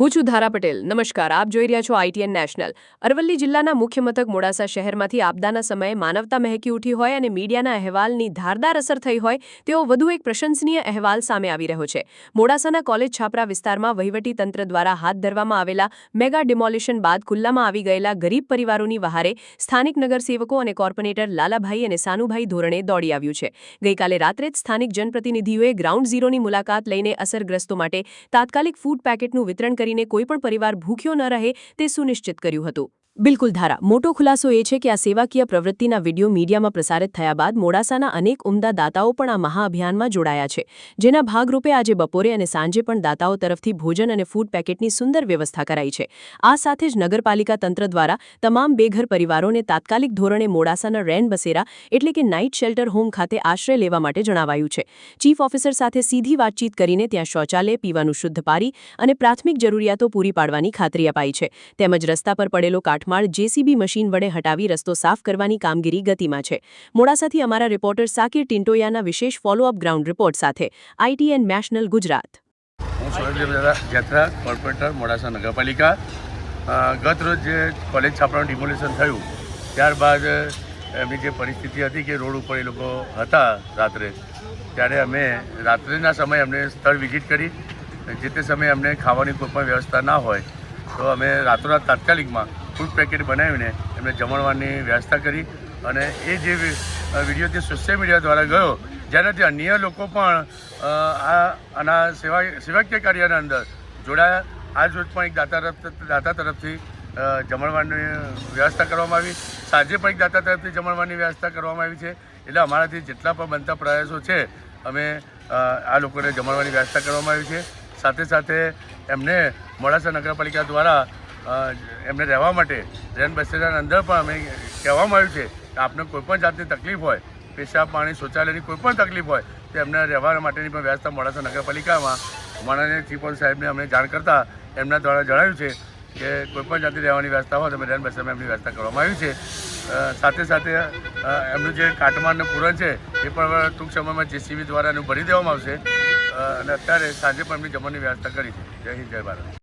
હું છું ધારા પટેલ. નમસ્કાર, આપ જોઈ રહ્યા છો ITN નેશનલ. અરવલ્લી જિલ્લાના મુખ્ય મથક મોડાસા શહેરમાંથી આપદાના સમયે માનવતા મહેકી ઉઠી હોય અને મીડિયાના અહેવાલની ધારદાર અસર થઈ હોય તેવો વધુ એક પ્રશંસનીય અહેવાલ સામે આવી રહ્યો છે. મોડાસાના કોલેજ છાપરા વિસ્તારમાં વહીવટી તંત્ર દ્વારા હાથ ધરવામાં આવેલા મેગા ડિમોલિશન બાદ ખુલ્લામાં આવી ગયેલા ગરીબ પરિવારોની વહારે સ્થાનિક નગરસેવકો અને કોર્પોરેટર લાલાભાઈ અને સાનુભાઈ ધોરણે દોડી આવ્યું છે. ગઈકાલે રાત્રે જ સ્થાનિક જનપ્રતિનિધિઓએ ગ્રાઉન્ડ ઝીરોની મુલાકાત લઈને અસરગ્રસ્તો માટે તાત્કાલિક ફૂડ પેકેટનું વિતરણ કરીને કોઈપણ પરિવાર ભૂખ્યો ન રહે તે સુનિશ્ચિત કર્યું હતું. બિલકુલ ધારા. મોટો ખુલાસો એ છે કે આ સેવાકીય પ્રવૃત્તિના વિડીયો મીડિયામાં પ્રસારિત થયા બાદ મોડાસાના અનેક ઉમદા દાતાઓ પણ આ મહાઅભિયાનમાં જોડાયા છે, જેના ભાગરૂપે આજે બપોરે અને સાંજે પણ દાતાઓ તરફથી ભોજન અને ફૂડ પેકેટની સુંદર વ્યવસ્થા કરાઈ છે. આ સાથે જ નગરપાલિકા તંત્ર દ્વારા તમામ બેઘર પરિવારોને તાત્કાલિક ધોરણે મોડાસાના રેન બસેરા એટલે કે નાઇટ શેલ્ટર હોમ ખાતે આશ્રય લેવા માટે જણાવાયું છે. ચીફ ઓફિસર સાથે સીધી વાતચીત કરીને ત્યાં શૌચાલય, પીવાનું શુદ્ધ પાણી અને પ્રાથમિક જરૂરિયાતો પૂરી પાડવાની ખાતરી અપાઈ છે. તેમજ રસ્તા પર પડેલો કાટમાળ JCB મશીન વડે હટાવી રસ્તો સાફ કરવાની કામગીરી ગતિમાં છે. મોડાસાથી અમારા રિપોર્ટર સાકિર ટિન્ટોયાના વિશેષ ફોલોઅપ ગ્રાઉન્ડ રિપોર્ટ સાથે ITN નેશનલ ગુજરાત. હું સોહેલ જાત્રા, કોર્પોરેટર મોડાસા નગરપાલિકા. ગત રોજ જે કોલેજ છાપરાનું ડિમોલિશન થયું ત્યારબાદ એમની જે પરિસ્થિતિ હતી કે રોડ ઉપર એ લોકો હતા રાત્રે, ત્યારે અમે રાત્રિના સમયે અમને સ્થળ વિઝિટ કરી. જે તે સમયે અમને ખાવાની કોઈ પણ વ્યવસ્થા ના હોય તો અમે રાતોરાત તાત્કાલિકમાં ફૂડ પેકેટ બનાવીને એમને જમણવાની વ્યવસ્થા કરી. અને એ જે વિડીયો તે સોશિયલ મીડિયા દ્વારા ગયો, જેનાથી અન્ય લોકો પણ આના સેવાકીય કાર્યના અંદર જોડાયા. આજ રોજ પણ એક દાતા તરફથી જમણવાની વ્યવસ્થા કરવામાં આવી. સાંજે પણ એક દાતા તરફથી જમણવાની વ્યવસ્થા કરવામાં આવી છે. એટલે અમારાથી જેટલા પણ બનતા પ્રયાસો છે અમે આ લોકોને જમણવાની વ્યવસ્થા કરવામાં આવી છે. સાથે સાથે એમને મોડાસા નગરપાલિકા દ્વારા એમને રહેવા માટે રેન બસેરાના અંદર પણ અમે કહેવામાં આવ્યું છે કે આપને કોઈપણ જાતની તકલીફ હોય, પેશાબ, પાણી, શૌચાલયની કોઈપણ તકલીફ હોય તો એમને રહેવા માટેની પણ વ્યવસ્થા મોડાસા નગરપાલિકામાં માનનીય ચીફ ઓફિસર સાહેબને અમને જાણ કરતાં એમના દ્વારા જણાવ્યું છે કે કોઈપણ જાતની રહેવાની વ્યવસ્થા હોય તો અમે રેન બસેરામાં એમની વ્યવસ્થા કરવામાં આવી છે. સાથે સાથે એમનું જે કાટમાળનું પૂરણ છે એ પણ ટૂંક સમયમાં JCB દ્વારા એનું ભરી દેવામાં આવશે. અને અત્યારે સાંજે પણ એમની જમવાની વ્યવસ્થા કરી છે. જય હિન્દ, જય ભારત.